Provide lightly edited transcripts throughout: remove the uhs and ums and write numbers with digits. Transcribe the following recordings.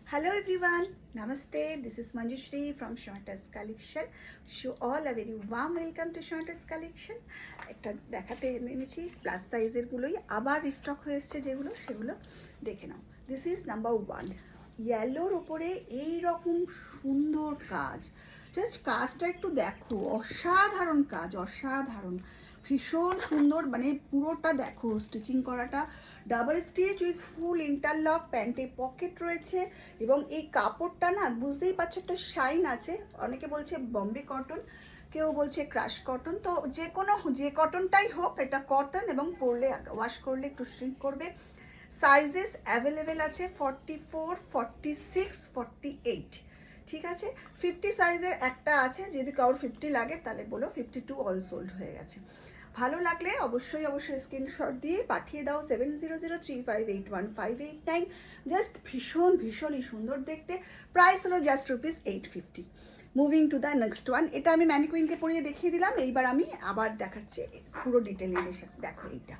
Hello everyone, Namaste. This is Manjushri from Shortest Collection. Wish you all a very warm welcome to Shortest Collection. একটা দেখাতে এনেছি plus সাইজের গুলোই আবার restock হয়ে এসছে যেগুলো সেগুলো দেখে নাও। This is number 1। ইয়েলোর ওপরে এই রকম সুন্দর কাজ, জাস্ট কাজটা একটু দেখো, অসাধারণ কাজ, অসাধারণ, ভীষণ সুন্দর, মানে পুরোটা দেখো স্টিচিং করাটা, double stitch with full interlock, প্যান্টে পকেট রয়েছে এবং এই কাপড়টা না বুঝতেই পারছো একটা শাইন আছে। অনেকে বলছে বম্বে কটন, কেউ বলছে ক্রাশ কটন, তো যে কটনটাই হোক এটা কটন এবং পরলে ওয়াশ করলে একটু শ্রিঙ্ক করবে। সাইজেস অ্যাভেলেবেল আছে 44, 46, 48, ঠিক আছে। 50 সাইজের একটা আছে, যদি কারোর 50 লাগে তাহলে বলো, 52 অল সোল্ড হয়ে গেছে। ভালো লাগলে অবশ্যই স্ক্রিনশট দিয়ে পাঠিয়ে দাও 7003581589। জাস্ট ভীষণই সুন্দর দেখতে। প্রাইস হলো just ₹850। Moving to the next one. এটা আমি ম্যানিকুইনকে পরিয়ে দেখিয়ে দিলাম, এইবার আমি আবার দেখাচ্ছি পুরো ডিটেলিংয়ের সাথে। দেখো এইটা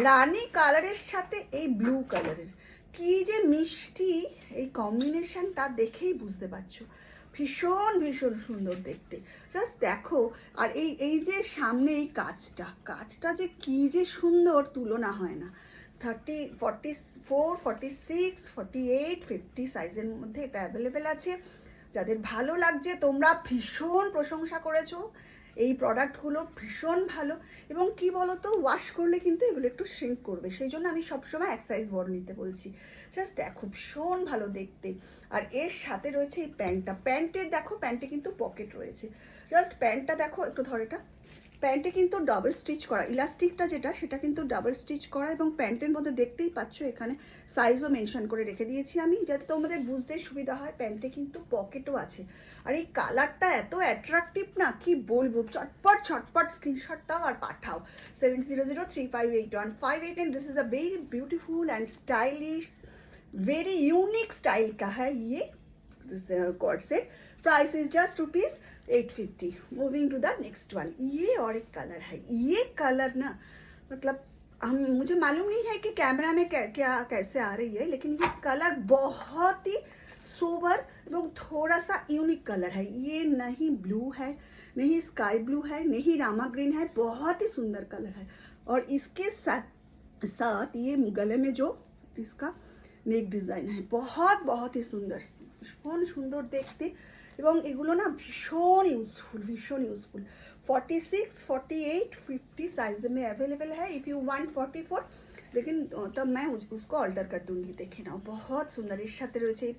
রানি কালারের সাথে এই ব্লু কালারের কি যে মিষ্টি, এই কম্বিনেশনটা দেখেই বুঝতে পারছো ভীষণ সুন্দর দেখতে। জাস্ট দেখো, আর এই যে সামনে এই কাজটা যে কি যে সুন্দর, তুলনা হয় না। 30, 44, 46, 48, 50 সাইজের মধ্যে এটা অ্যাভেলেবেল আছে। যাদের ভালো লাগছে, তোমরা ভীষণ প্রশংসা করেছো, এই প্রোডাক্টগুলো ভীষণ ভালো। এবং কি বলতো, ওয়াশ করলে কিন্তু এগুলো একটু শ্রিঙ্ক করবে, সেই জন্য আমি সবসময় এক সাইজ বড় নিতে বলছি। জাস্ট দেখো ভীষণ ভালো দেখতে। আর এর সাথে রয়েছে এই প্যান্টের দেখো, প্যান্টে কিন্তু পকেট রয়েছে। জাস্ট প্যান্টটা দেখো, একটু ধরে এটা, প্যান্টে কিন্তু ডাবল স্টিচ করা, ইলাস্টিকটা যেটা সেটা কিন্তু ডাবল স্টিচ করা, এবং প্যান্টের মধ্যে দেখতেই পাচ্ছ এখানে সাইজও মেনশন করে রেখে দিয়েছি আমি, যাতে তোমাদের বুঝতে সুবিধা হয়। প্যান্টে কিন্তু পকেটও আছে। আর এই কালারটা এত অ্যাট্রাকটিভ না, কি বলবো, ছটপট স্ক্রিনশট দাও আর পাঠাও 7003581589। This is a very beautiful and stylish, very unique style का है ये coord set. Price is just ₹850। Moving to the next one. ये और एक कलर है, ये कलर ना मतलब मुझे मालूम नहीं है कि कैमरा में क्या कैसे आ रही है, लेकिन ये कलर बहुत ही सोबर এবং थोड़ा सा यूनिक कलर है। ये नहीं ब्लू है, नहीं स्काई ब्लू है, नहीं रामा ग्रीन है, बहुत ही सुंदर कलर है। और इसके साथ ये गले में जो इसका নেক ডিজাইন হয়, बहुत ही সুন্দর, ভীষণ সুন্দর দেখতে। এবং এগুলো না ভীষণ ইউজফুল। 46, 48, 50 साइज में अवेलेबल है। इफ़ यू वांट 44, लेकिन तब मैं उसको অল্টার कर दूंगी। দেখে নাও, बहुत সুন্দর। এর সাথে রয়েছে এই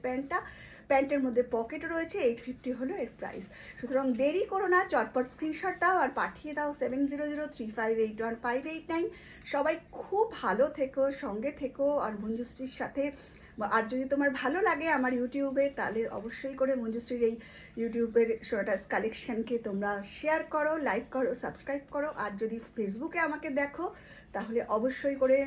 প্যান্টের মধ্যে পকেট রয়েছে। 850 হলো এর প্রাইস। সুতরাং দেরি করো না, চটপট স্ক্রিনশট দাও আর পাঠিয়ে দাও 7003581589। সবাই খুব ভালো থেকো, সঙ্গে থেকো আর মঞ্জুশ্রীর সাথে। আর যদি তোমার ভালো লাগে আমার ইউটিউবে, তাহলে অবশ্যই করে মঞ্জুশ্রীর এই ইউটিউবের শর্টস কালেকশনকে তোমরা শেয়ার করো, লাইক করো, সাবস্ক্রাইব করো। আর যদি ফেসবুকে আমাকে দেখো, তাহলে অবশ্যই করে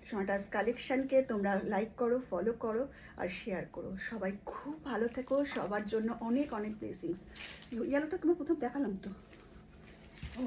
শর্টস কালেকশনকে তোমরা লাইক করো, ফলো করো আর শেয়ার করো। সবাই খুব ভালো থেকো, সবার জন্য অনেক ব্লেসিংস। ইয়েলোটা তোমার প্রথম দেখালাম তো। ও